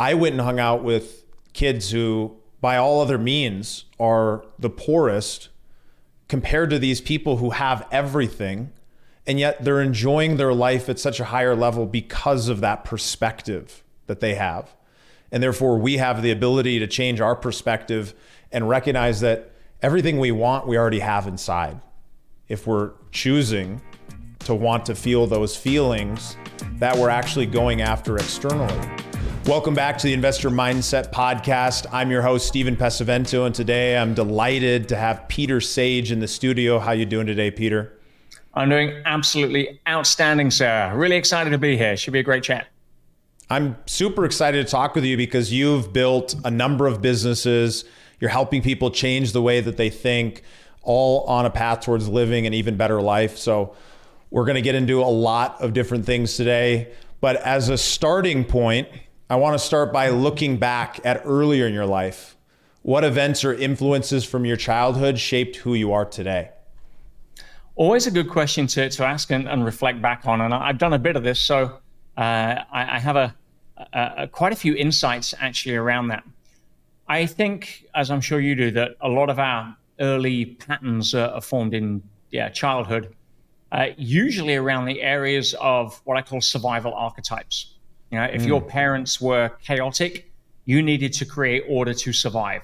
I went and hung out with kids who, by all other means, are the poorest compared to these people who have everything, and yet they're enjoying their life at such a higher level because of that perspective that they have. And therefore, we have the ability to change our perspective and recognize that everything we want, we already have inside. If we're choosing to want to feel those feelings that we're actually going after externally. Welcome back to the Investor Mindset Podcast. I'm your host, Steven Pesavento, and today I'm delighted to have Peter Sage in the studio. How you doing today, Peter? I'm doing absolutely outstanding, sir. Really excited to be here. Should be a great chat. I'm super excited to talk with you because you've built a number of businesses. You're helping people change the way that they think, all on a path towards living an even better life. So we're going to get into a lot of different things today. But as a starting point, I want to start by looking back at earlier in your life. What events or influences from your childhood shaped who you are today? Always a good question to ask and reflect back on. And I've done a bit of this, so I have quite a few insights actually around that. I think, as I'm sure you do, that a lot of our early patterns are formed in childhood, usually around the areas of what I call survival archetypes. You know, if your parents were chaotic, you needed to create order to survive.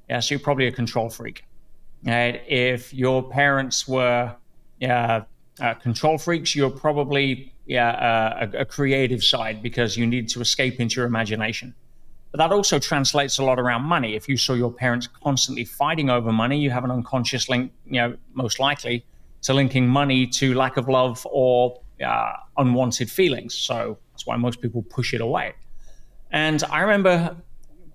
Yeah, so you're probably a control freak. Right? If your parents were control freaks, you're probably a creative side because you need to escape into your imagination. But that also translates a lot around money. If you saw your parents constantly fighting over money, you have an unconscious link, most likely, to linking money to lack of love or unwanted feelings. So that's why most people push it away. And I remember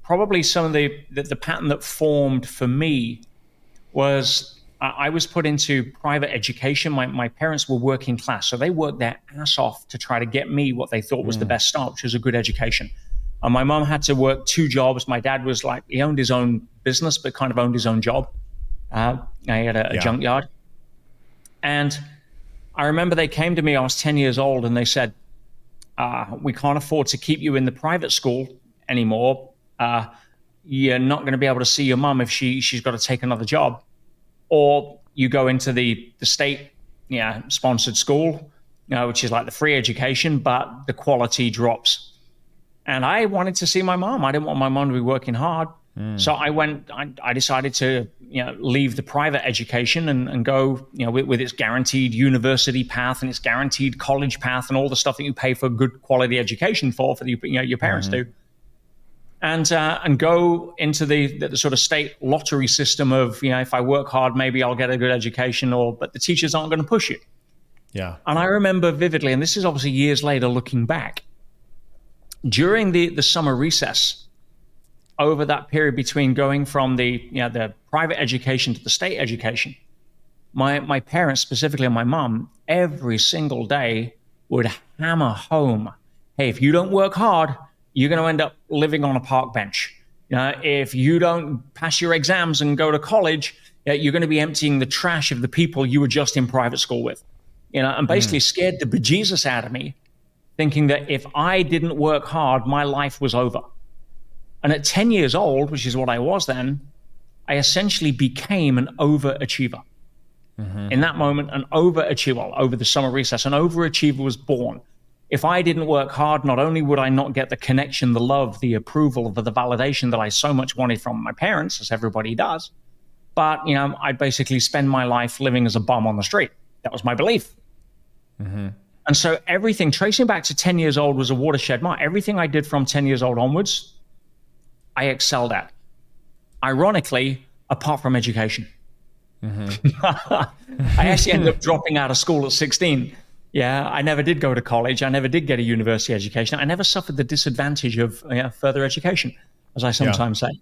probably some of the pattern that formed for me was I was put into private education. My parents were working class, so they worked their ass off to try to get me what they thought was the best start, which was a good education. And my mom had to work 2 jobs. My dad was he owned his own business, but kind of owned his own job. He had a junkyard. And I remember they came to me, I was 10 years old, and they said, we can't afford to keep you in the private school anymore. You're not going to be able to see your mom if she's got to take another job. Or you go into the state sponsored school, which is like the free education, but the quality drops. And I wanted to see my mom. I didn't want my mom to be working hard. So I decided to leave the private education and go with its guaranteed university path and its guaranteed college path and all the stuff that you pay for good quality education for your parents do, and go into the sort of state lottery system of if I work hard maybe I'll get a good education, but the teachers aren't going to push it. Yeah. And I remember vividly, and this is obviously years later looking back, during the summer recess, over that period between going from the private education to the state education, my parents, specifically my mom, every single day would hammer home, hey, if you don't work hard, you're going to end up living on a park bench. If you don't pass your exams and go to college, you're going to be emptying the trash of the people you were just in private school with. And basically scared the bejesus out of me, thinking that if I didn't work hard, my life was over. And at 10 years old, which is what I was then, I essentially became an overachiever. In that moment, an overachiever over the summer recess, an overachiever was born. If I didn't work hard, not only would I not get the connection, the love, the approval, the validation that I so much wanted from my parents, as everybody does, but I'd basically spend my life living as a bum on the street. That was my belief. And so everything, tracing back to 10 years old, was a watershed mark. Everything I did from 10 years old onwards, I excelled at. Ironically, apart from education. I actually ended up dropping out of school at 16. I never did go to college. I never did get a university education. I never suffered the disadvantage of further education, as I sometimes say.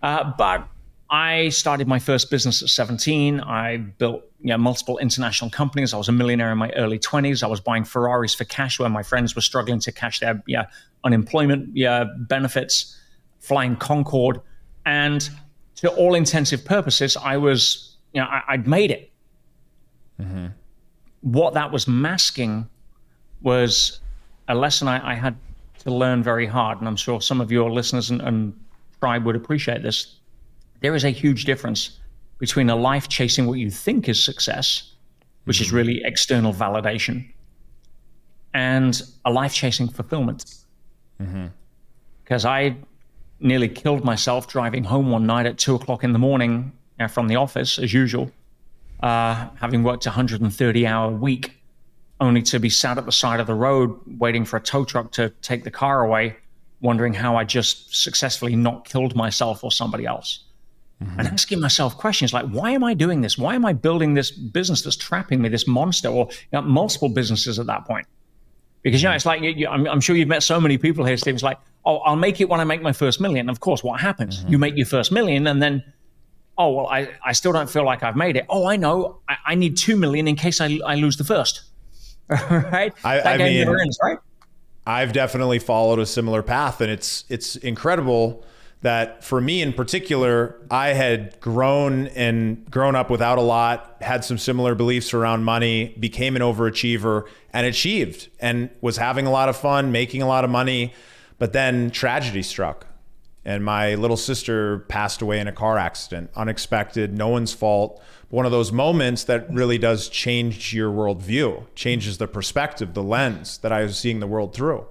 But I started my first business at 17. I built multiple international companies. I was a millionaire in my early 20s. I was buying Ferraris for cash when my friends were struggling to cash their unemployment benefits, flying Concorde. And to all intensive purposes, I was, I'd made it. What that was masking was a lesson I had to learn very hard, and I'm sure some of your listeners and tribe would appreciate this. There is a huge difference between a life chasing what you think is success, which is really external validation, and a life chasing fulfillment. Because I nearly killed myself driving home one night at 2:00 in the morning from the office, as usual, having worked a 130-hour week, only to be sat at the side of the road waiting for a tow truck to take the car away, wondering how I just successfully not killed myself or somebody else. And asking myself questions like, why am I doing this? Why am I building this business that's trapping me, this monster, or multiple businesses at that point? Because, it's like, I'm sure you've met so many people here, Steve. It's like, oh, I'll make it when I make my first million. Of course, what happens? You make your first million, and then, oh, well, I still don't feel like I've made it. Oh, I know. I need 2 million in case I lose the first. Right? I mean, never ends, right? I've definitely followed a similar path, and it's incredible that for me in particular, I had grown up without a lot, had some similar beliefs around money, became an overachiever, and achieved, and was having a lot of fun, making a lot of money. But then tragedy struck, and my little sister passed away in a car accident, unexpected, no one's fault. One of those moments that really does change your worldview, changes the perspective, the lens that I was seeing the world through.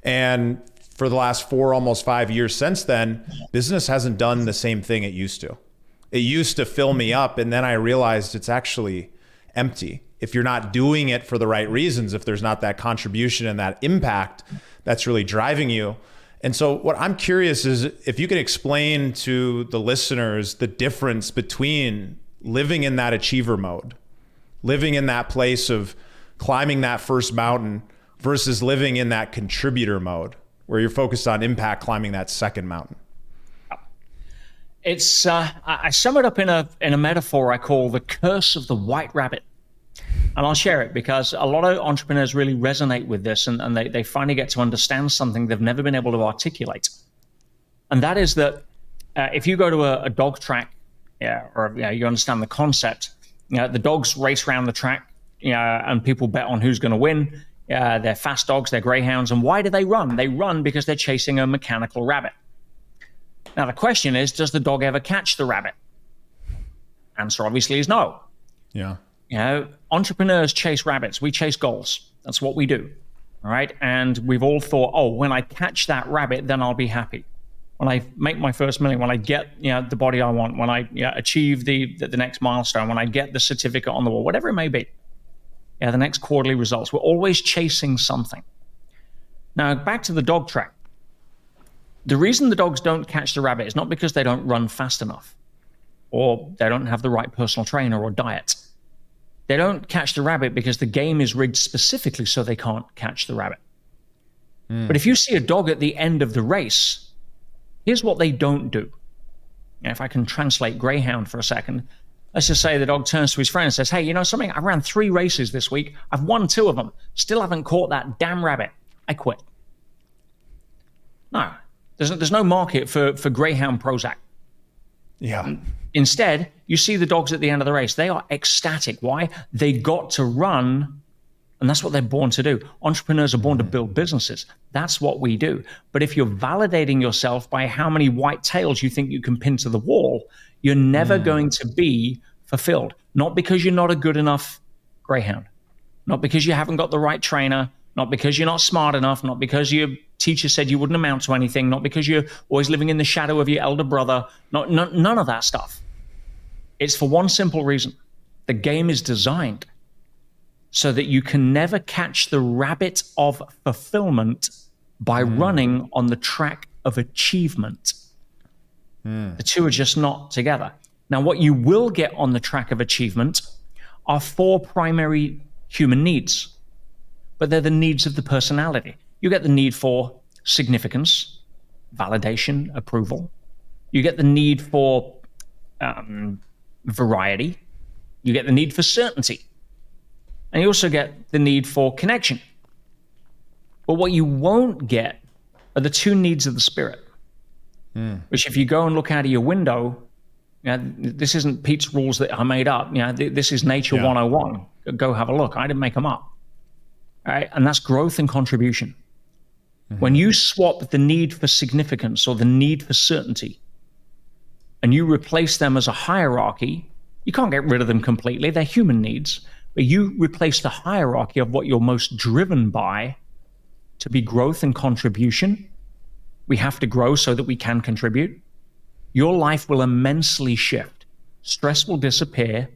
And for the last almost 5 years since then, business hasn't done the same thing it used to. It used to fill me up, and then I realized it's actually empty. If you're not doing it for the right reasons, if there's not that contribution and that impact that's really driving you. And so what I'm curious is if you could explain to the listeners the difference between living in that achiever mode, living in that place of climbing that first mountain versus living in that contributor mode, where you're focused on impact, climbing that second mountain. It's I sum it up in a metaphor I call the curse of the white rabbit. And I'll share it because a lot of entrepreneurs really resonate with this, and they finally get to understand something they've never been able to articulate. And that is that if you go to a dog track, or you understand the concept, the dogs race around the track, and people bet on who's going to win. They're fast dogs, they're greyhounds. And why do they run? They run because they're chasing a mechanical rabbit. Now, the question is, does the dog ever catch the rabbit? Answer obviously is no. Yeah. Entrepreneurs chase rabbits. We chase goals. That's what we do. All right. And we've all thought, oh, when I catch that rabbit, then I'll be happy. When I make my first million, when I get the body I want, when I achieve the next milestone, when I get the certificate on the wall, whatever it may be. The next quarterly results. We're always chasing something. Now, back to the dog track. The reason the dogs don't catch the rabbit is not because they don't run fast enough, or they don't have the right personal trainer or diet. They don't catch the rabbit because the game is rigged specifically so they can't catch the rabbit. But if you see a dog at the end of the race, here's what they don't do. If I can translate greyhound for a second, let's just say the dog turns to his friend and says, hey, you know something? I ran 3 races this week. I've won 2 of them. Still haven't caught that damn rabbit. I quit. No, there's no market for greyhound Prozac. Yeah. Instead, you see the dogs at the end of the race. They are ecstatic. Why? They got to run, and that's what they're born to do. Entrepreneurs are born to build businesses. That's what we do. But if you're validating yourself by how many white tails you think you can pin to the wall, you're never going to be fulfilled. Not because you're not a good enough greyhound, not because you haven't got the right trainer, not because you're not smart enough, not because your teacher said you wouldn't amount to anything, not because you're always living in the shadow of your elder brother, none of that stuff. It's for one simple reason. The game is designed so that you can never catch the rabbit of fulfillment by running on the track of achievement. The two are just not together. Now, what you will get on the track of achievement are 4 primary human needs, but they're the needs of the personality. You get the need for significance, validation, approval. You get the need for variety. You get the need for certainty. And you also get the need for connection. But what you won't get are the 2 needs of the spirit, which if you go and look out of your window, this isn't Pete's rules that I made up. This is Nature 101. Go have a look. I didn't make them up. All right? And that's growth and contribution. When you swap the need for significance or the need for certainty and you replace them as a hierarchy, you can't get rid of them completely. They're human needs. But you replace the hierarchy of what you're most driven by to be growth and contribution. We have to grow so that we can contribute. Your life will immensely shift. Stress will disappear.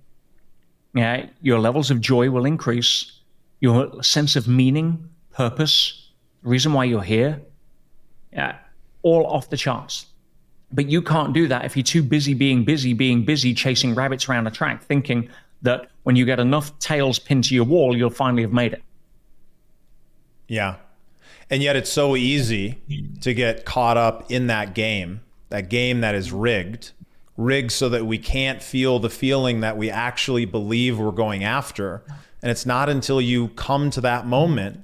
Yeah, your levels of joy will increase. Your sense of meaning, purpose, the reason why you're here, all off the charts. But you can't do that if you're too busy, chasing rabbits around a track, thinking that when you get enough tails pinned to your wall, you'll finally have made it. Yeah. And yet it's so easy to get caught up in that game that is rigged so that we can't feel the feeling that we actually believe we're going after. And it's not until you come to that moment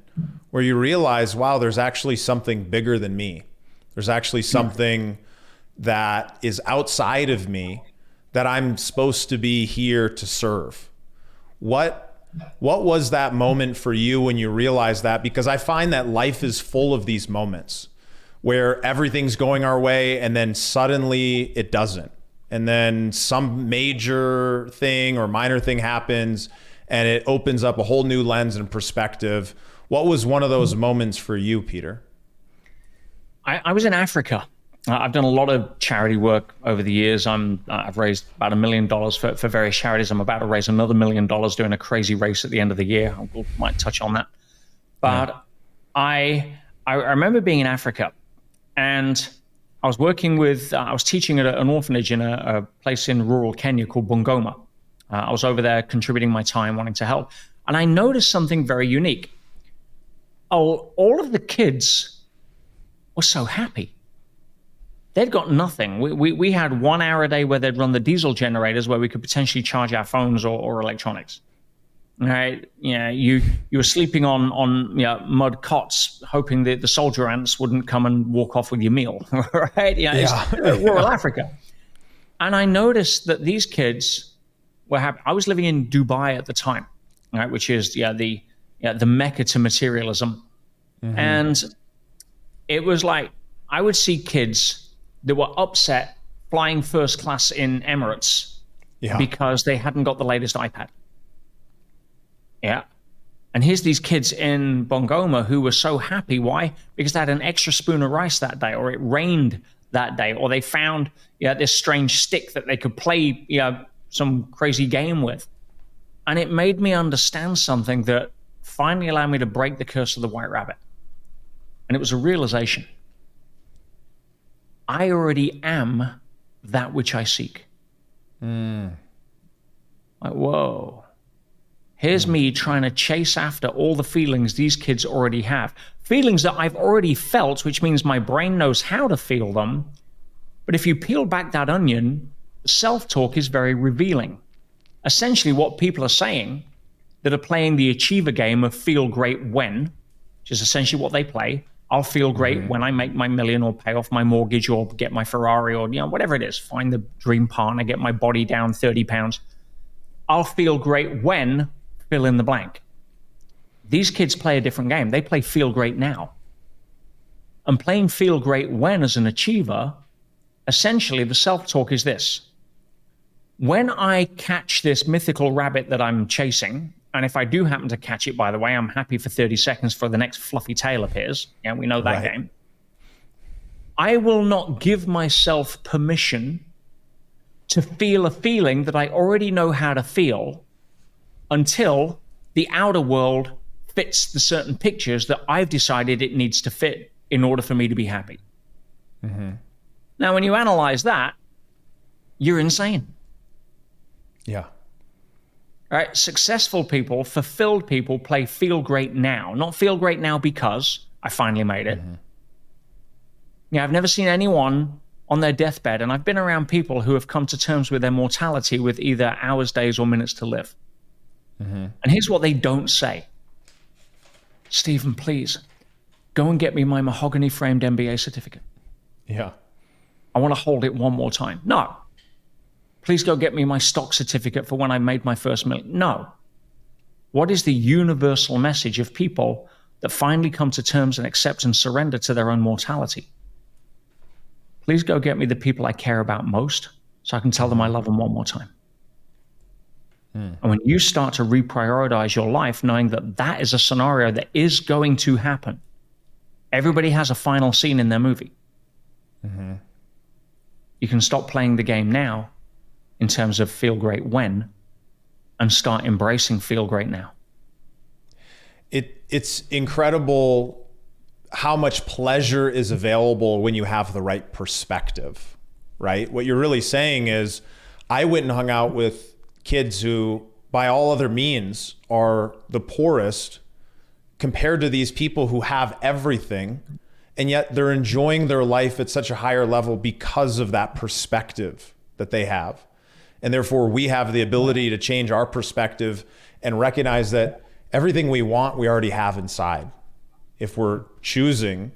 where you realize, wow, there's actually something bigger than me. There's actually something that is outside of me that I'm supposed to be here to serve. What was that moment for you when you realized that? Because I find that life is full of these moments where everything's going our way and then suddenly it doesn't. And then some major thing or minor thing happens and it opens up a whole new lens and perspective. What was one of those moments for you, Peter? I was in Africa. I've done a lot of charity work over the years. I've raised about $1 million for various charities. I'm about to raise another $1 million doing a crazy race at the end of the year. I might touch on that. But I remember being in Africa, and I was working with, I was teaching at an orphanage in a place in rural Kenya called Bungoma. I was over there contributing my time, wanting to help. And I noticed something very unique. All of the kids were so happy. They'd got nothing. We had 1 hour a day where they'd run the diesel generators where we could potentially charge our phones or electronics. Right? Yeah, you were sleeping on mud cots, hoping that the soldier ants wouldn't come and walk off with your meal. Right? Rural Africa. And I noticed that these kids were happy. I was living in Dubai at the time, right, which is the mecca to materialism. Mm-hmm. And it was like I would see kids that were upset flying first class in Emirates because they hadn't got the latest iPad. Yeah. And here's these kids in Bungoma who were so happy. Why? Because they had an extra spoon of rice that day, or it rained that day, or they found this strange stick that they could play some crazy game with. And it made me understand something that finally allowed me to break the curse of the white rabbit. And it was a realization. I already am that which I seek. Like, whoa. Here's me trying to chase after all the feelings these kids already have. Feelings that I've already felt, which means my brain knows how to feel them. But if you peel back that onion, self-talk is very revealing. Essentially, what people are saying that are playing the achiever game of feel great when, which is essentially what they play. I'll feel great when I make my million or pay off my mortgage or get my Ferrari or whatever it is, find the dream partner, get my body down 30 pounds. I'll feel great when, fill in the blank. These kids play a different game. They play feel great now. And playing feel great when as an achiever, essentially the self-talk is this. When I catch this mythical rabbit that I'm chasing, and if I do happen to catch it, by the way, I'm happy for 30 seconds for the next fluffy tail appears. Yeah, we know that game. I will not give myself permission to feel a feeling that I already know how to feel until the outer world fits the certain pictures that I've decided it needs to fit in order for me to be happy. Mm-hmm. Now, when you analyze that, you're insane. Yeah. All right, successful people, fulfilled people play feel great now, not feel great now because I finally made it. Mm-hmm. Yeah, I've never seen anyone on their deathbed, and I've been around people who have come to terms with their mortality with either hours, days, or minutes to live. Mm-hmm. And here's what they don't say. Steven, please, go and get me my mahogany-framed MBA certificate. Yeah. I want to hold it one more time. No. Please go get me my stock certificate for when I made my first million. No. What is the universal message of people that finally come to terms and accept and surrender to their own mortality. Please go get me the people I care about most so I can tell them I love them one more time. And when you start to reprioritize your life, knowing that that is a scenario that is going to happen, everybody has a final scene in their movie. You can stop playing the game now in terms of feel great when, and start embracing feel great now. It's incredible how much pleasure is available when you have the right perspective, right? What you're really saying is, I went and hung out with kids who, by all other means, are the poorest compared to these people who have everything, and yet they're enjoying their life at such a higher level because of that perspective that they have. And therefore, we have the ability to change our perspective and recognize that everything we want, we already have inside. If we're choosing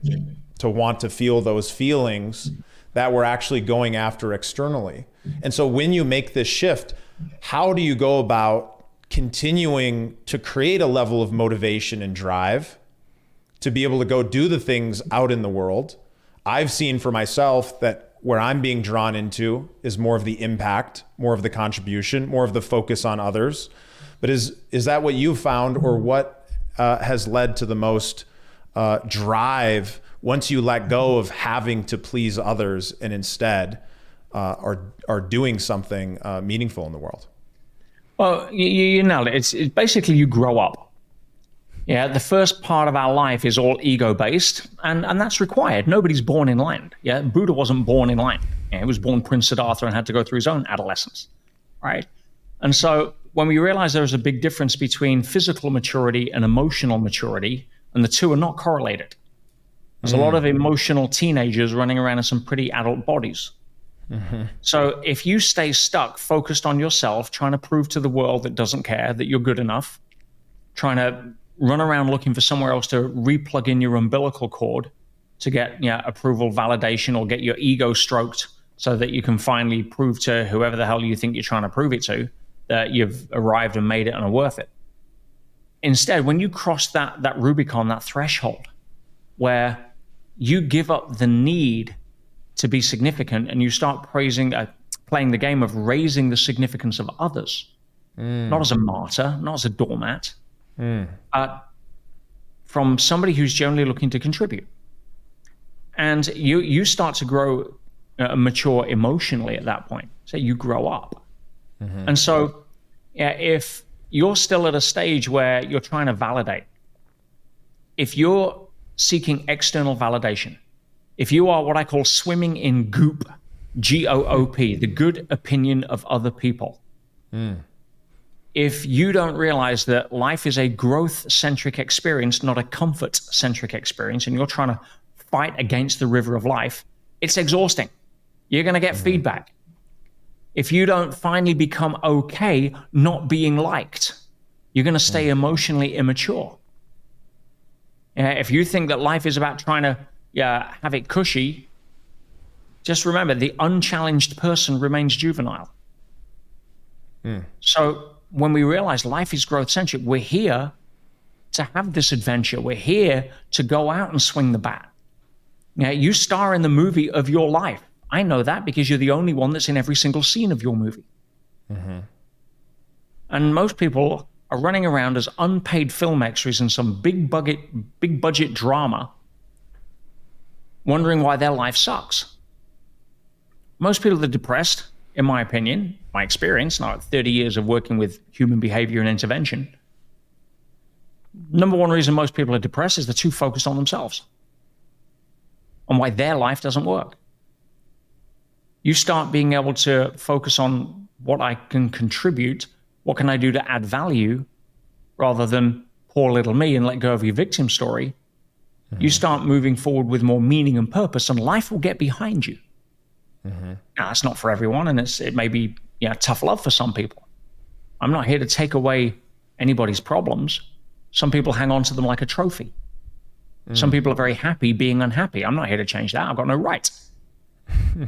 to want to feel those feelings that we're actually going after externally. And so when you make this shift, how do you go about continuing to create a level of motivation and drive to be able to go do the things out in the world? I've seen for myself that where I'm being drawn into is more of the impact, more of the contribution, more of the focus on others. But is that what you found, or what has led to the most drive once you let go of having to please others and instead are doing something meaningful in the world? Well, you nailed it. It's basically you grow up. Yeah, the first part of our life is all ego-based, and that's required. Nobody's born enlightened. Yeah, Buddha wasn't born enlightened. Yeah, he was born Prince Siddhartha and had to go through his own adolescence, right? And so when we realize there's a big difference between physical maturity and emotional maturity, and the two are not correlated. There's a lot of emotional teenagers running around in some pretty adult bodies. So if you stay stuck, focused on yourself, trying to prove to the world that doesn't care that you're good enough, trying to run around looking for somewhere else to replug in your umbilical cord to get approval, validation, or get your ego stroked so that you can finally prove to whoever the hell you think you're trying to prove it to that you've arrived and made it and are worth it. Instead, when you cross that Rubicon, that threshold, where you give up the need to be significant and you start playing the game of raising the significance of others, not as a martyr, not as a doormat, from somebody who's generally looking to contribute. And you start to grow, mature emotionally at that point. So you grow up. And so if you're still at a stage where you're trying to validate, if you're seeking external validation, if you are what I call swimming in goop, G-O-O-P, the good opinion of other people, if you don't realize that life is a growth-centric experience, not a comfort-centric experience, and you're trying to fight against the river of life, it's exhausting. You're going to get feedback. If you don't finally become okay not being liked, you're going to stay emotionally immature. If you think that life is about trying to have it cushy, just remember the unchallenged person remains juvenile. So when we realize life is growth-centric, we're here to have this adventure. We're here to go out and swing the bat. You star in the movie of your life. I know that because you're the only one that's in every single scene of your movie. And most people are running around as unpaid film extras in some big budget drama, wondering why their life sucks. Most people are depressed, in my opinion, my experience, now 30 years of working with human behavior and intervention. Number one reason most people are depressed is they're too focused on themselves, on why their life doesn't work. You start being able to focus on what I can contribute, what can I do to add value, rather than poor little me and let go of your victim story. You start moving forward with more meaning and purpose, and life will get behind you. Now, that's not for everyone, and it may be tough love for some people. I'm not here to take away anybody's problems. Some people hang on to them like a trophy. Some people are very happy being unhappy. I'm not here to change that. I've got no right.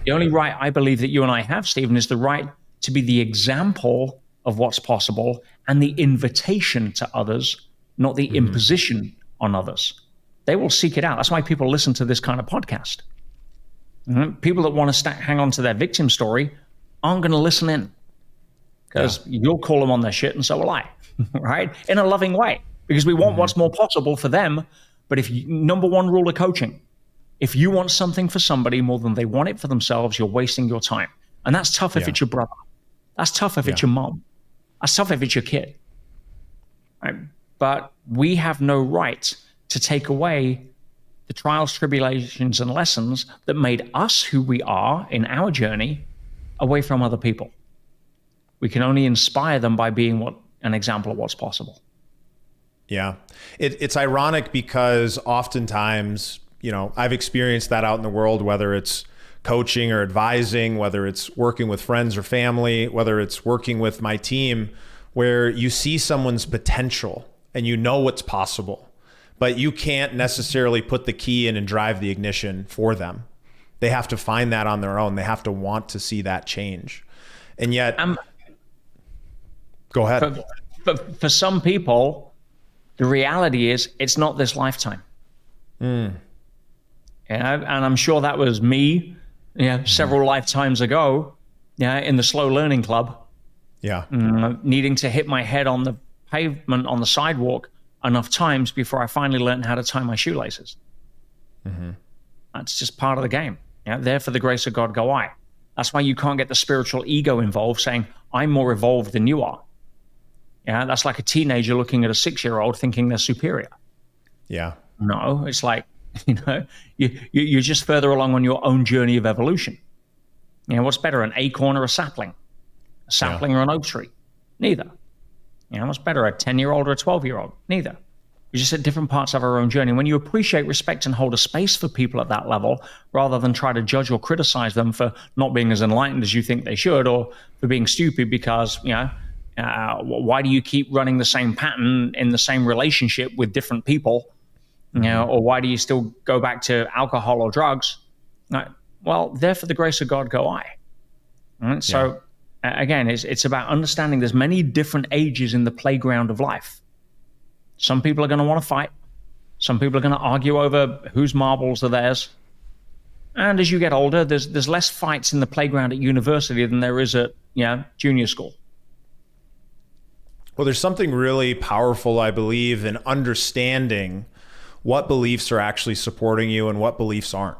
The only right I believe that you and I have, Steven, is the right to be the example of what's possible and the invitation to others, not the imposition on others. They will seek it out. That's why people listen to this kind of podcast. People that want to hang on to their victim story aren't going to listen in, because you'll call them on their shit, and so will I, right? In a loving way, because we want what's more possible for them. But number one rule of coaching, if you want something for somebody more than they want it for themselves, you're wasting your time. And that's tough if it's your brother. That's tough if it's your mom. That's tough if it's your kid. Right? But we have no right to take away the trials, tribulations, and lessons that made us who we are in our journey away from other people. We can only inspire them by being an example of what's possible. Yeah. It's ironic because oftentimes, I've experienced that out in the world, whether it's coaching or advising, whether it's working with friends or family, whether it's working with my team, where you see someone's potential and you know what's possible, but you can't necessarily put the key in and drive the ignition for them. They have to find that on their own. They have to want to see that change. And yet, go ahead. For some people, the reality is it's not this lifetime. And I'm sure that was me, several lifetimes ago, in the slow learning club. Needing to hit my head on the pavement on the sidewalk enough times before I finally learned how to tie my shoelaces. That's just part of the game. There for the grace of God go I. That's why you can't get the spiritual ego involved, saying, I'm more evolved than you are. That's like a teenager looking at a 6-year-old thinking they're superior. No, it's like, you're just further along on your own journey of evolution. What's better, an acorn or a sapling? A sapling or an oak tree? Neither. What's better, a 10-year-old or a 12-year-old? Neither. We're just at different parts of our own journey. When you appreciate, respect, and hold a space for people at that level, rather than try to judge or criticize them for not being as enlightened as you think they should, or for being stupid because, why do you keep running the same pattern in the same relationship with different people? Or why do you still go back to alcohol or drugs? Well, there for the grace of God go I. Right? So again, it's about understanding there's many different ages in the playground of life. Some people are going to want to fight. Some people are going to argue over whose marbles are theirs. And as you get older, there's less fights in the playground at university than there is at junior school. Well, there's something really powerful, I believe, in understanding what beliefs are actually supporting you and what beliefs aren't,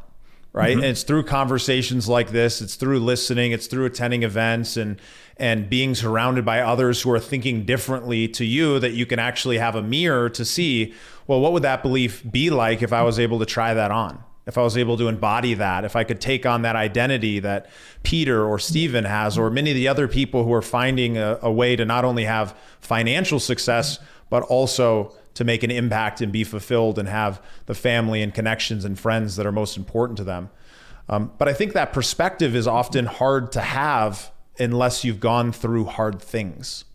right? And it's through conversations like this, it's through listening, it's through attending events and being surrounded by others who are thinking differently to you that you can actually have a mirror to see, well, what would that belief be like if I was able to try that on? If I was able to embody that, if I could take on that identity that Peter or Steven has, or many of the other people who are finding a way to not only have financial success, but also to make an impact and be fulfilled and have the family and connections and friends that are most important to them. But I think that perspective is often hard to have unless you've gone through hard things.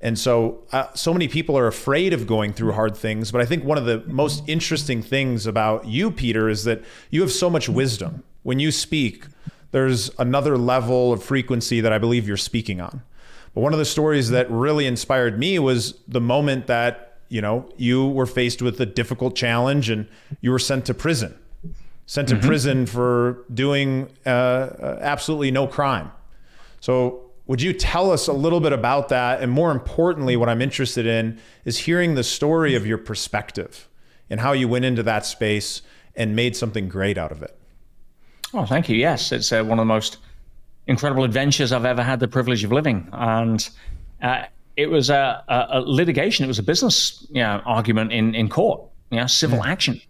And so many people are afraid of going through hard things. But I think one of the most interesting things about you, Peter, is that you have so much wisdom. When you speak, there's another level of frequency that I believe you're speaking on. But one of the stories that really inspired me was the moment that you were faced with a difficult challenge and you were sent to prison. Sent to prison for doing absolutely no crime. So would you tell us a little bit about that? And more importantly, what I'm interested in is hearing the story of your perspective and how you went into that space and made something great out of it. Oh, thank you. Yes, it's one of the most incredible adventures I've ever had the privilege of living. And it was a litigation. It was a business argument in court, civil action.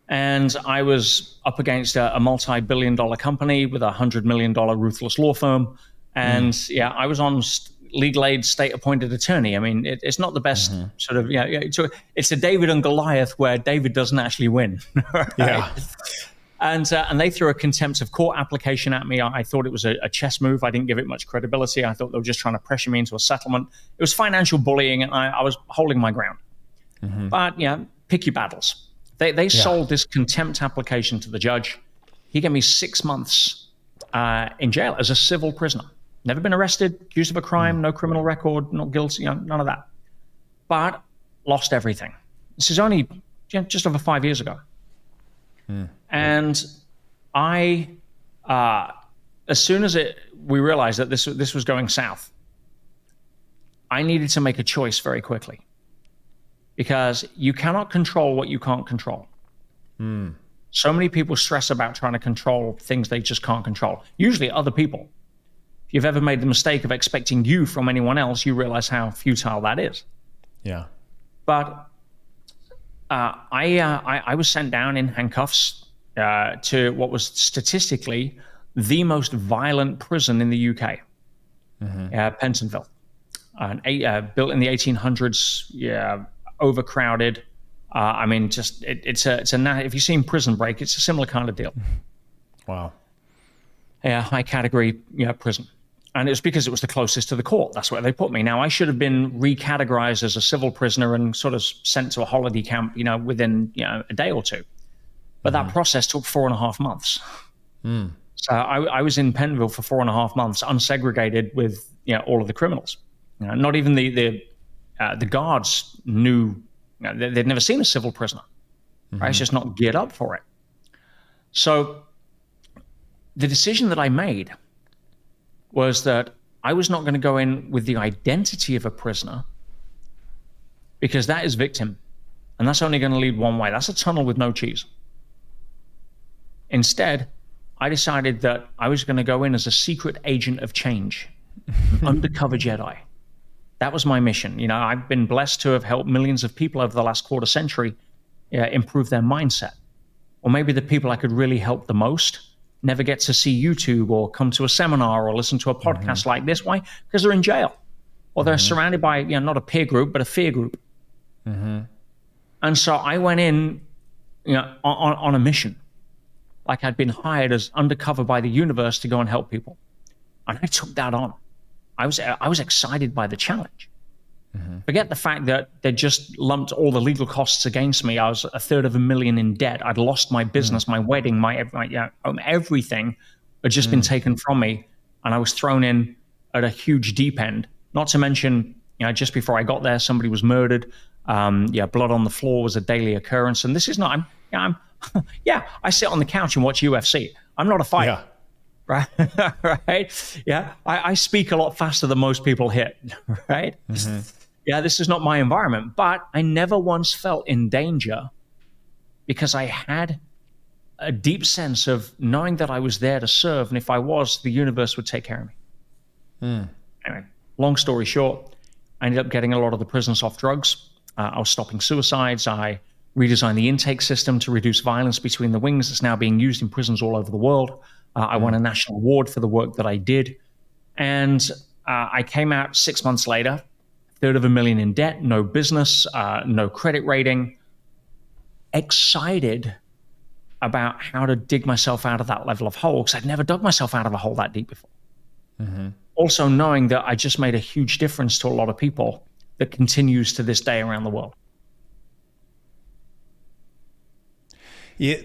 And I was up against a multi-billion-dollar company with $100 million ruthless law firm. And I was on legal aid state-appointed attorney. I mean, it's not the best sort of, it's a David and Goliath where David doesn't actually win. Right? Yeah. And they threw a contempt of court application at me. I thought it was a chess move. I didn't give it much credibility. I thought they were just trying to pressure me into a settlement. It was financial bullying, and I was holding my ground. But pick your battles. They sold this contempt application to the judge. He gave me 6 months in jail as a civil prisoner. Never been arrested, accused of a crime, no criminal record, not guilty, none of that. But lost everything. This is only just over 5 years ago. And I, as soon as we realized that this was going south, I needed to make a choice very quickly, because you cannot control what you can't control. So many people stress about trying to control things they just can't control, usually other people. If you've ever made the mistake of expecting you from anyone else, you realize how futile that is. Yeah. But I was sent down in handcuffs to what was statistically the most violent prison in the UK, Pentonville. Built in the 1800s, overcrowded. I mean, just if you've seen Prison Break, it's a similar kind of deal. Wow. Yeah, high category prison. And it was because it was the closest to the court. That's where they put me. Now, I should have been recategorized as a civil prisoner and sort of sent to a holiday camp, within a day or two. But that process took 4.5 months. So I was in Pentonville for 4.5 months, unsegregated with all of the criminals. Not even the guards knew. They'd never seen a civil prisoner. Right? It's just not geared up for it. So the decision that I made was that I was not going to go in with the identity of a prisoner, because that is victim, and that's only going to lead one way. That's a tunnel with no cheese. Instead, I decided that I was going to go in as a secret agent of change, an undercover Jedi. That was my mission. I've been blessed to have helped millions of people over the last quarter century improve their mindset. Or maybe the people I could really help the most never get to see YouTube or come to a seminar or listen to a podcast like this. Why? Because they're in jail, or they're surrounded by not a peer group, but a fear group. And so I went in on a mission, like I'd been hired as undercover by the universe to go and help people. And I took that on. I was excited by the challenge. Forget the fact that they just lumped all the legal costs against me. I was $350,000 in debt. I'd lost my business, my wedding, my everything had just been taken from me, and I was thrown in at a huge deep end. Not to mention, just before I got there, somebody was murdered. Blood on the floor was a daily occurrence. And this is not. I sit on the couch and watch UFC. I'm not a fighter. Right. Right. Yeah. I speak a lot faster than most people hit. Right. Yeah. This is not my environment, but I never once felt in danger, because I had a deep sense of knowing that I was there to serve. And if I was, the universe would take care of me. Anyway, long story short, I ended up getting a lot of the prisoners off drugs. I was stopping suicides. I redesigned the intake system to reduce violence between the wings. It's now being used in prisons all over the world. I won a national award for the work that I did. And I came out 6 months later, $350,000 in debt, no business, no credit rating, excited about how to dig myself out of that level of hole, because I'd never dug myself out of a hole that deep before. Also knowing that I just made a huge difference to a lot of people that continues to this day around the world. Yeah,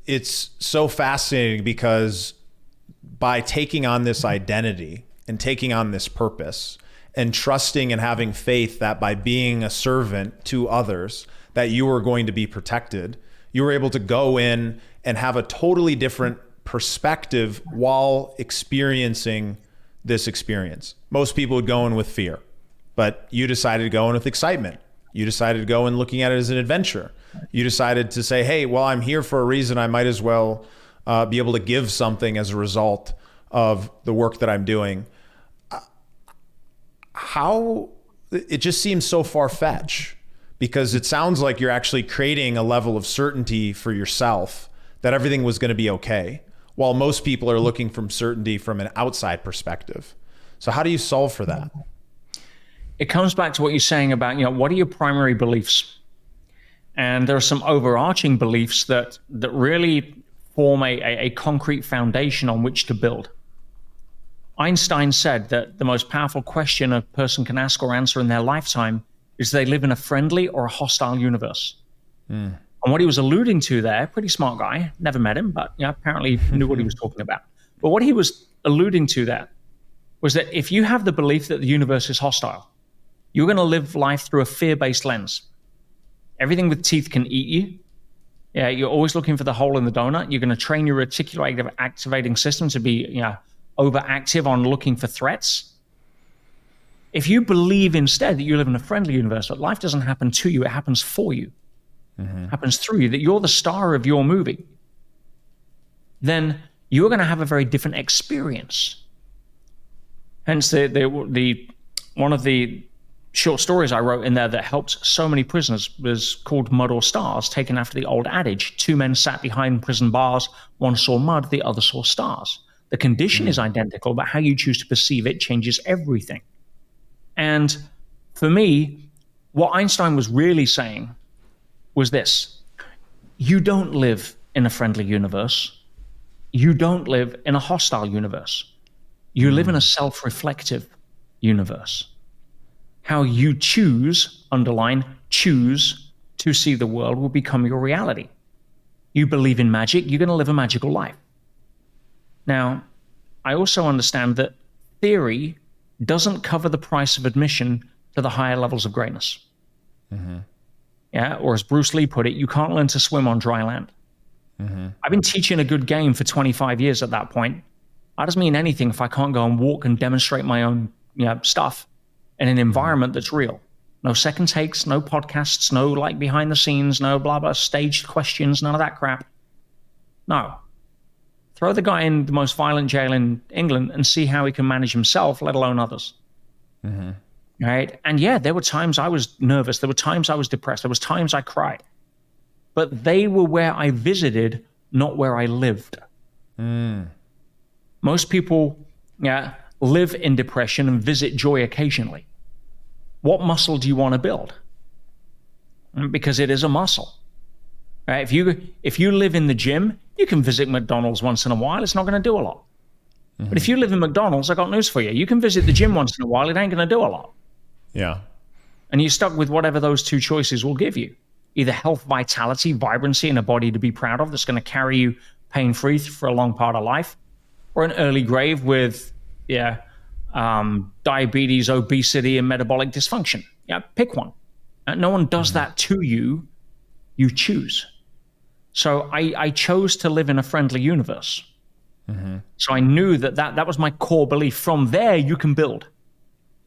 it's so fascinating, because by taking on this identity and taking on this purpose and trusting and having faith that by being a servant to others, that you were going to be protected, you were able to go in and have a totally different perspective while experiencing this experience. Most people would go in with fear, but you decided to go in with excitement. You decided to go in looking at it as an adventure. You decided to say, hey, well, I'm here for a reason. I might as well be able to give something as a result of the work that I'm doing. How it just seems so far-fetched, because it sounds like you're actually creating a level of certainty for yourself that everything was going to be okay, while most people are looking for certainty from an outside perspective. So how do you solve for that? It comes back to what you're saying about, what are your primary beliefs? And there are some overarching beliefs that really form a concrete foundation on which to build. Einstein said that the most powerful question a person can ask or answer in their lifetime is, do they live in a friendly or a hostile universe? And what he was alluding to there, pretty smart guy, never met him, but apparently knew what he was talking about. But what he was alluding to there was that if you have the belief that the universe is hostile, you're going to live life through a fear-based lens. Everything with teeth can eat you. Yeah, you're always looking for the hole in the donut. You're going to train your reticular activating system to be overactive on looking for threats. If you believe instead that you live in a friendly universe, that life doesn't happen to you, it happens for you, it happens through you, that you're the star of your movie, then you're going to have a very different experience. Hence, one of the short stories I wrote in there that helped so many prisoners was called Mud or Stars, taken after the old adage, two men sat behind prison bars, one saw mud, the other saw stars. The condition is identical, but how you choose to perceive it changes everything. And for me, what Einstein was really saying was this: you don't live in a friendly universe. You don't live in a hostile universe. You live in a self-reflective universe. How you choose, underline, choose to see the world will become your reality. You believe in magic, you're going to live a magical life. Now, I also understand that theory doesn't cover the price of admission to the higher levels of greatness. Yeah, or as Bruce Lee put it, you can't learn to swim on dry land. I've been teaching a good game for 25 years at that point. That doesn't mean anything if I can't go and walk and demonstrate my own stuff in an environment that's real. No second takes, no podcasts, no like behind the scenes, no blah, blah, staged questions, none of that crap. No. Throw the guy in the most violent jail in England and see how he can manage himself, let alone others. Right? And yeah, there were times I was nervous. There were times I was depressed. There was times I cried. But they were where I visited, not where I lived. Most people live in depression and visit joy occasionally. What muscle do you want to build? Because it is a muscle. Right? If you live in the gym, you can visit McDonald's once in a while. It's not going to do a lot. But if you live in McDonald's, I got news for you. You can visit the gym once in a while. It ain't going to do a lot. Yeah. And you're stuck with whatever those two choices will give you. Either health, vitality, vibrancy, and a body to be proud of that's going to carry you pain-free for a long part of life, or an early grave with diabetes, obesity, and metabolic dysfunction. Yeah, pick one. No one does that to you. You choose. So I chose to live in a friendly universe. So I knew that was my core belief. From there, you can build.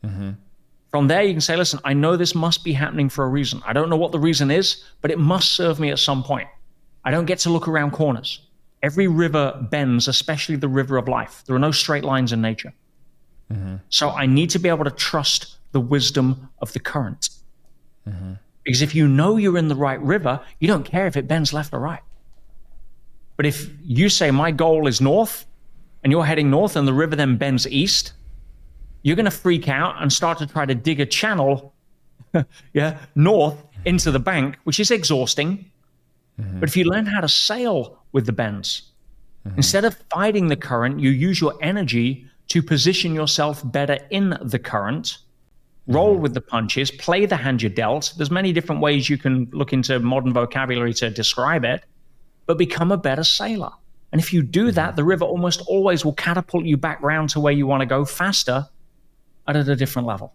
From there, you can say, listen, I know this must be happening for a reason. I don't know what the reason is, but it must serve me at some point. I don't get to look around corners. Every river bends, especially the river of life. There are no straight lines in nature. So I need to be able to trust the wisdom of the current. Because if you know you're in the right river, you don't care if it bends left or right. But if you say my goal is north, and you're heading north and the river then bends east, you're going to freak out and start to try to dig a channel north into the bank, which is exhausting. But if you learn how to sail with the bends, instead of fighting the current, you use your energy to position yourself better in the current, roll with the punches, play the hand you're dealt. There's many different ways you can look into modern vocabulary to describe it, but become a better sailor. And if you do that, the river almost always will catapult you back round to where you want to go faster, at a different level.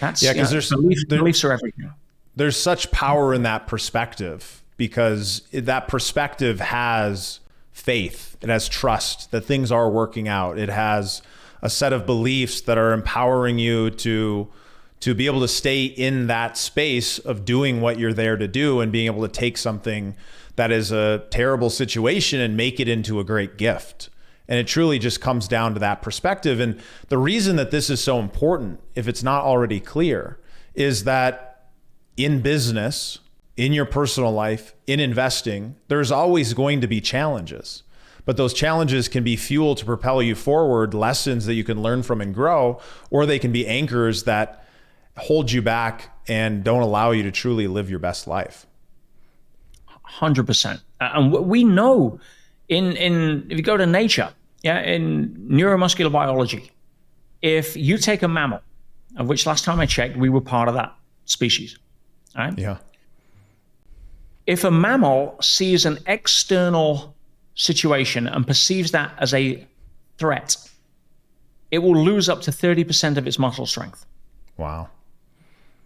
That's because beliefs are everything. There's such power in that perspective, because that perspective has faith. It has trust that things are working out. It has a set of beliefs that are empowering you to be able to stay in that space of doing what you're there to do, and being able to take something that is a terrible situation and make it into a great gift. And it truly just comes down to that perspective. And the reason that this is so important, if it's not already clear, is that in business, in your personal life, in investing, there's always going to be challenges. But those challenges can be fuel to propel you forward, lessons that you can learn from and grow, or they can be anchors that hold you back and don't allow you to truly live your best life. 100%. And we know in if you go to nature, in neuromuscular biology, if you take a mammal, of which last time I checked, we were part of that species, right? Yeah. If a mammal sees an external situation and perceives that as a threat, it will lose up to 30% of its muscle strength. Wow.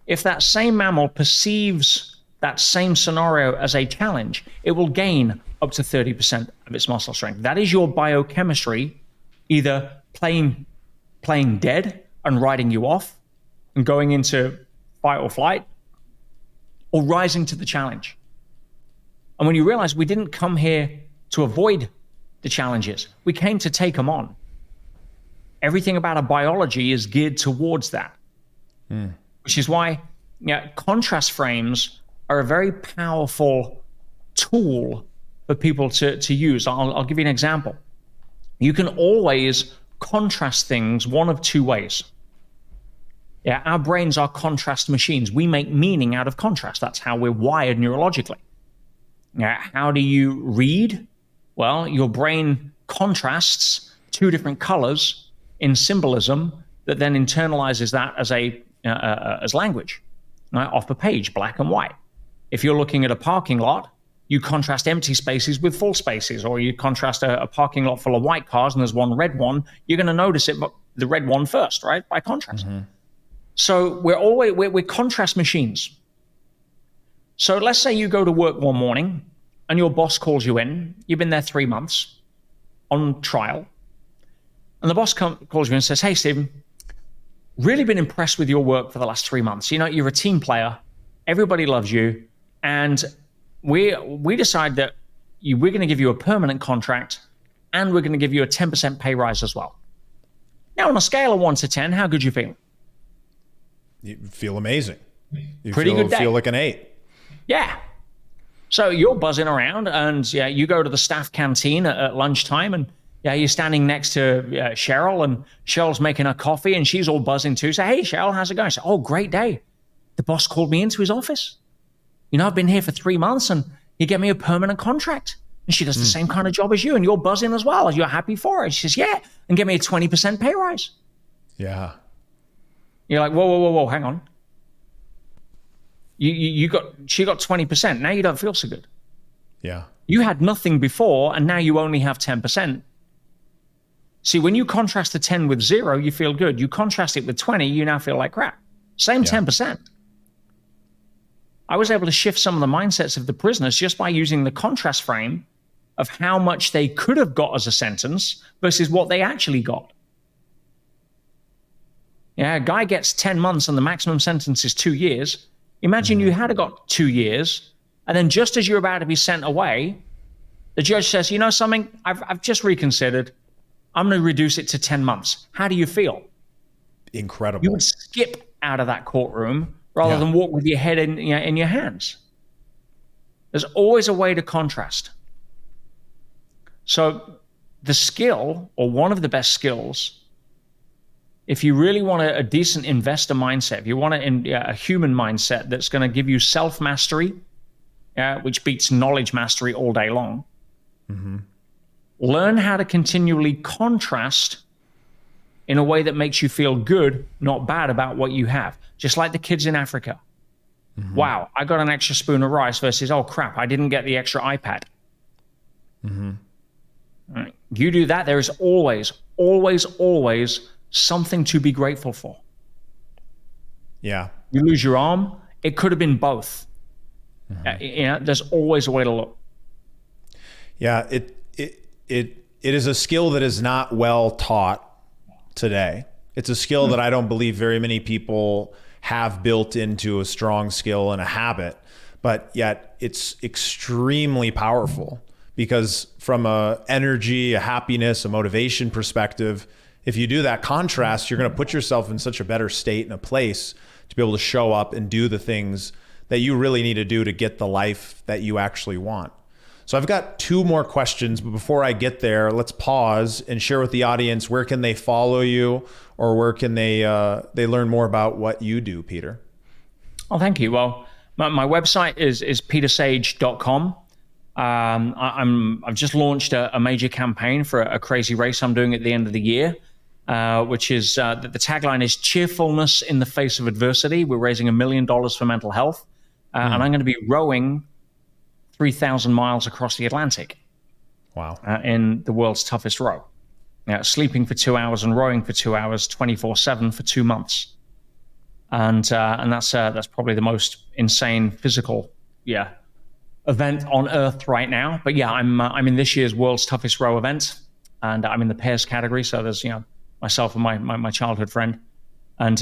if that same mammal perceives that same scenario as a challenge, it will gain up to 30% of its muscle strength. That is your biochemistry either playing dead and riding you off and going into fight or flight, or rising to the challenge. And when you realize we didn't come here to avoid the challenges, we came to take them on. Everything about our biology is geared towards that, which is why contrast frames are a very powerful tool for people to use. I'll give you an example. You can always contrast things one of two ways. Yeah, our brains are contrast machines. We make meaning out of contrast. That's how we're wired neurologically. How do you read? Well, your brain contrasts two different colors in symbolism that then internalizes that as language, right? Off a page, black and white. If you're looking at a parking lot, you contrast empty spaces with full spaces, or you contrast a parking lot full of white cars and there's one red one, you're going to notice the red one first, right? By contrast. So we're contrast machines. So let's say you go to work one morning and your boss calls you in. You've been there 3 months on trial. And the boss calls you in and says, "Hey, Steven, really been impressed with your work for the last 3 months. You know, you're a team player. Everybody loves you. And we decide that we're going to give you a permanent contract and we're going to give you a 10% pay rise as well." Now, on a scale of 1 to 10, how good you feel? You feel amazing. You Pretty good day. Feel like an 8. Yeah. So you're buzzing around, and you go to the staff canteen at lunchtime, and you're standing next to Cheryl, and Cheryl's making her coffee, and she's all buzzing too. So, "Hey, Cheryl, how's it going?" So, "Oh, great day. The boss called me into his office. You know, I've been here for 3 months, and he gave me a permanent contract. And she does the same kind of job as you, and you're buzzing as well. You're happy for her." She says, "Yeah, and give me a 20% pay rise." Yeah. You're like, whoa, hang on. She got 20%. Now you don't feel so good. Yeah. You had nothing before, and now you only have 10%. See, when you contrast the 10 with 0, you feel good. You contrast it with 20, you now feel like crap. Same 10%. I was able to shift some of the mindsets of the prisoners just by using the contrast frame of how much they could have got as a sentence versus what they actually got. Yeah, a guy gets 10 months and the maximum sentence is 2 years. Imagine you had got 2 years, and then just as you're about to be sent away, the judge says, "You know something? I've just reconsidered. I'm going to reduce it to 10 months. How do you feel?" Incredible. You would skip out of that courtroom rather than walk with your head in your hands. There's always a way to contrast. So the skill, or one of the best skills, if you really want a decent investor mindset, if you want a human mindset that's going to give you self-mastery, which beats knowledge mastery all day long, learn how to continually contrast in a way that makes you feel good, not bad about what you have. Just like the kids in Africa. Wow, I got an extra spoon of rice versus, "Oh crap, I didn't get the extra iPad." Right. You do that, there is always, always, always something to be grateful for. Yeah. You lose your arm, it could have been both. There's always a way to look. Yeah, it is a skill that is not well taught today. It's a skill that I don't believe very many people have built into a strong skill and a habit, but yet it's extremely powerful because from a energy, a happiness, a motivation perspective, if you do that contrast, you're going to put yourself in such a better state and a place to be able to show up and do the things that you really need to do to get the life that you actually want. So I've got 2 more questions, but before I get there, let's pause and share with the audience, where can they follow you, or where can they learn more about what you do, Peter? Oh, thank you. Well, my website is petersage.com. I've just launched a major campaign for a crazy race I'm doing at the end of the year, which is the tagline is "Cheerfulness in the Face of Adversity." We're raising $1 million for mental health, and I'm going to be rowing 3,000 miles across the Atlantic. Wow! In the world's toughest row, sleeping for 2 hours and rowing for 2 hours, 24/7 for 2 months. And that's probably the most insane physical event on Earth right now. But yeah, I'm in this year's World's Toughest Row event, and I'm in the pairs category. So there's myself and my childhood friend, and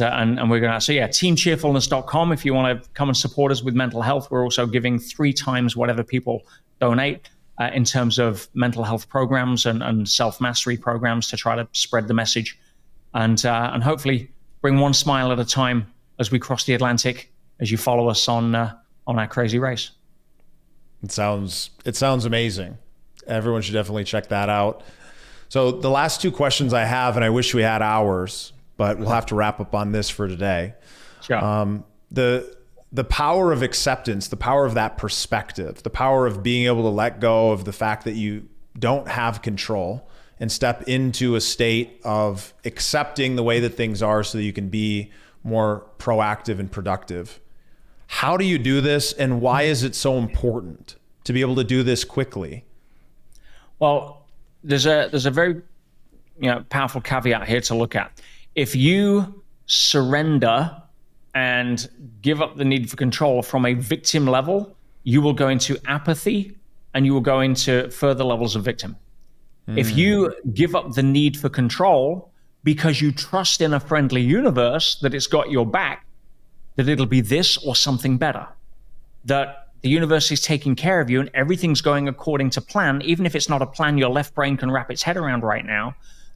we're gonna teamcheerfulness.com if you want to come and support us with mental health. We're also giving 3 times whatever people donate in terms of mental health programs and self-mastery programs to try to spread the message, and hopefully bring one smile at a time as we cross the Atlantic, as you follow us on our crazy race. It sounds amazing. Everyone should definitely check that out. So the last 2 questions I have, and I wish we had hours, but we'll have to wrap up on this for today. Sure. The power of acceptance, the power of that perspective, the power of being able to let go of the fact that you don't have control and step into a state of accepting the way that things are so that you can be more proactive and productive. How do you do this, and why is it so important to be able to do this quickly? Well, there's a very powerful caveat here to look at. If you surrender and give up the need for control from a victim level, you will go into apathy and you will go into further levels of victim. If you give up the need for control because you trust in a friendly universe that it's got your back, that it'll be this or something better, that the universe is taking care of you and everything's going according to plan, even if it's not a plan your left brain can wrap its head around right now,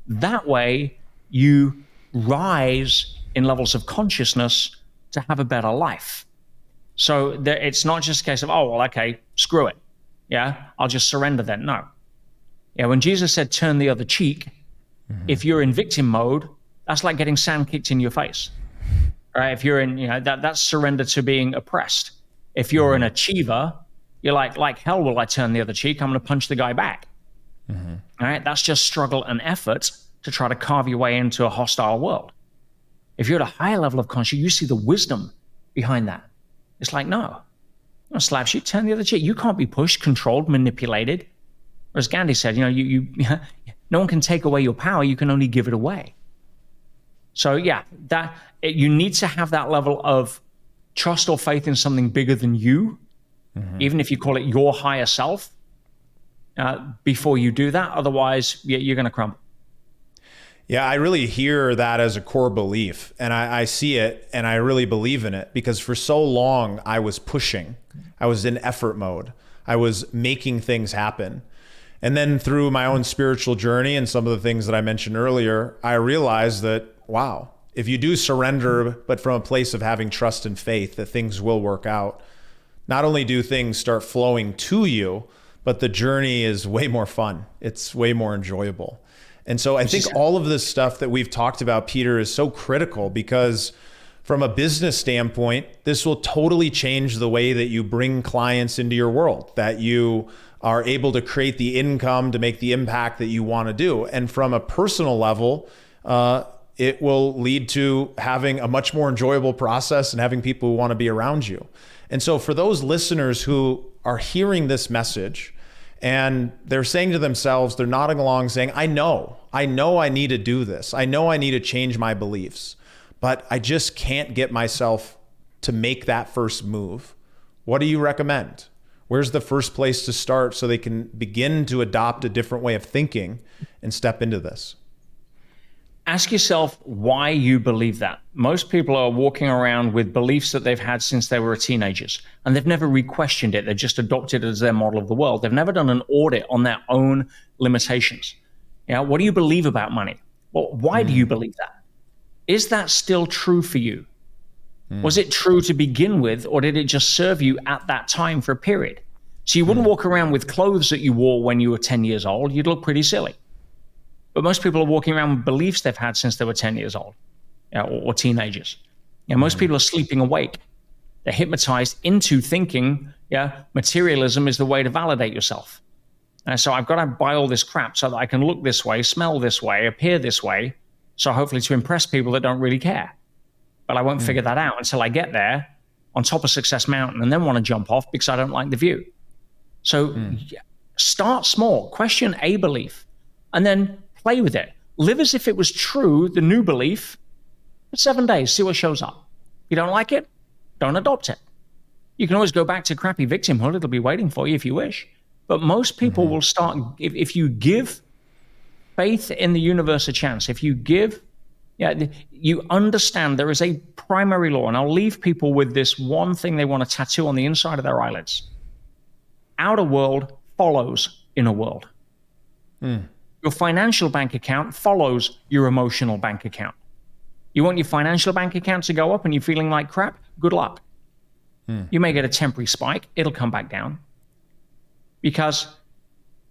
that way you rise in levels of consciousness to have a better life. So it's not just a case of, oh, well, okay, screw it. Yeah, I'll just surrender then. No. Yeah, when Jesus said, turn the other cheek, if you're in victim mode, that's like getting sand kicked in your face. Right? If you're in, that's surrender to being oppressed. If you're an achiever, you're like hell will I turn the other cheek? I'm going to punch the guy back. All right? That's just struggle and effort to try to carve your way into a hostile world. If you're at a higher level of consciousness, you see the wisdom behind that. It's like, no, slaps you, turn the other cheek. You can't be pushed, controlled, manipulated. As Gandhi said, no one can take away your power. You can only give it away. So you need to have that level of trust or faith in something bigger than you, even if you call it your higher self, before you do that. Otherwise, you're going to crumble. Yeah, I really hear that as a core belief, and I see it and I really believe in it, because for so long I was pushing. I was in effort mode. I was making things happen. And then through my own spiritual journey and some of the things that I mentioned earlier, I realized that, wow, if you do surrender, but from a place of having trust and faith that things will work out, not only do things start flowing to you, but the journey is way more fun. It's way more enjoyable. And so I think all of this stuff that we've talked about, Peter, is so critical, because from a business standpoint, this will totally change the way that you bring clients into your world, that you are able to create the income to make the impact that you want to do. And from a personal level, it will lead to having a much more enjoyable process and having people who want to be around you. And so for those listeners who are hearing this message and they're saying to themselves, they're nodding along saying, I know I need to do this. I know I need to change my beliefs, but I just can't get myself to make that first move. What do you recommend? Where's the first place to start so they can begin to adopt a different way of thinking and step into this? Ask yourself why you believe that. Most people are walking around with beliefs that they've had since they were teenagers, and they've never re-questioned it. They've just adopted it as their model of the world. They've never done an audit on their own limitations. What do you believe about money? Well, why do you believe that? Is that still true for you? Was it true to begin with, or did it just serve you at that time for a period? So you wouldn't walk around with clothes that you wore when you were 10 years old. You'd look pretty silly. But most people are walking around with beliefs they've had since they were 10 years old, or teenagers. Most people are sleeping awake. They're hypnotized into thinking, materialism is the way to validate yourself. So I've got to buy all this crap so that I can look this way, smell this way, appear this way, so hopefully to impress people that don't really care. But I won't figure that out until I get there on top of Success Mountain and then want to jump off because I don't like the view. So start small, question a belief, and then play with it. Live as if it was true, the new belief, for 7 days, see what shows up. You don't like it? Don't adopt it. You can always go back to crappy victimhood. It'll be waiting for you if you wish. But most people will start, if you give faith in the universe a chance, if you give, you understand there is a primary law, and I'll leave people with this one thing they want to tattoo on the inside of their eyelids. Outer world follows inner world. Your financial bank account follows your emotional bank account. You want your financial bank account to go up and you're feeling like crap? Good luck. You may get a temporary spike. It'll come back down. Because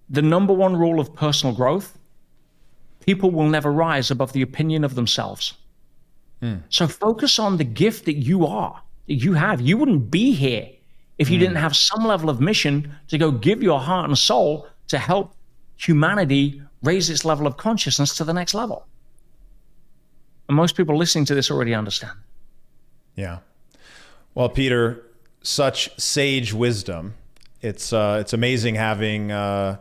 the number one rule of personal growth, people will never rise above the opinion of themselves. So focus on the gift that you are, that you have. You wouldn't be here if you didn't have some level of mission to go give your heart and soul to help humanity raise its level of consciousness to the next level. And most people listening to this already understand. Yeah. Well, Peter, such sage wisdom. It's amazing having a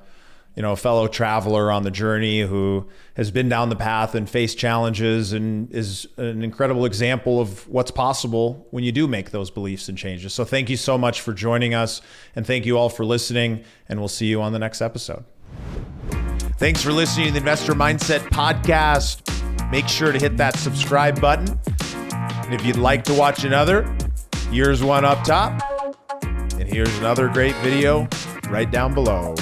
fellow traveler on the journey who has been down the path and faced challenges and is an incredible example of what's possible when you do make those beliefs and changes. So thank you so much for joining us, and thank you all for listening, and we'll see you on the next episode. Thanks for listening to the Investor Mindset Podcast. Make sure to hit that subscribe button. And if you'd like to watch another, here's one up top, and here's another great video right down below.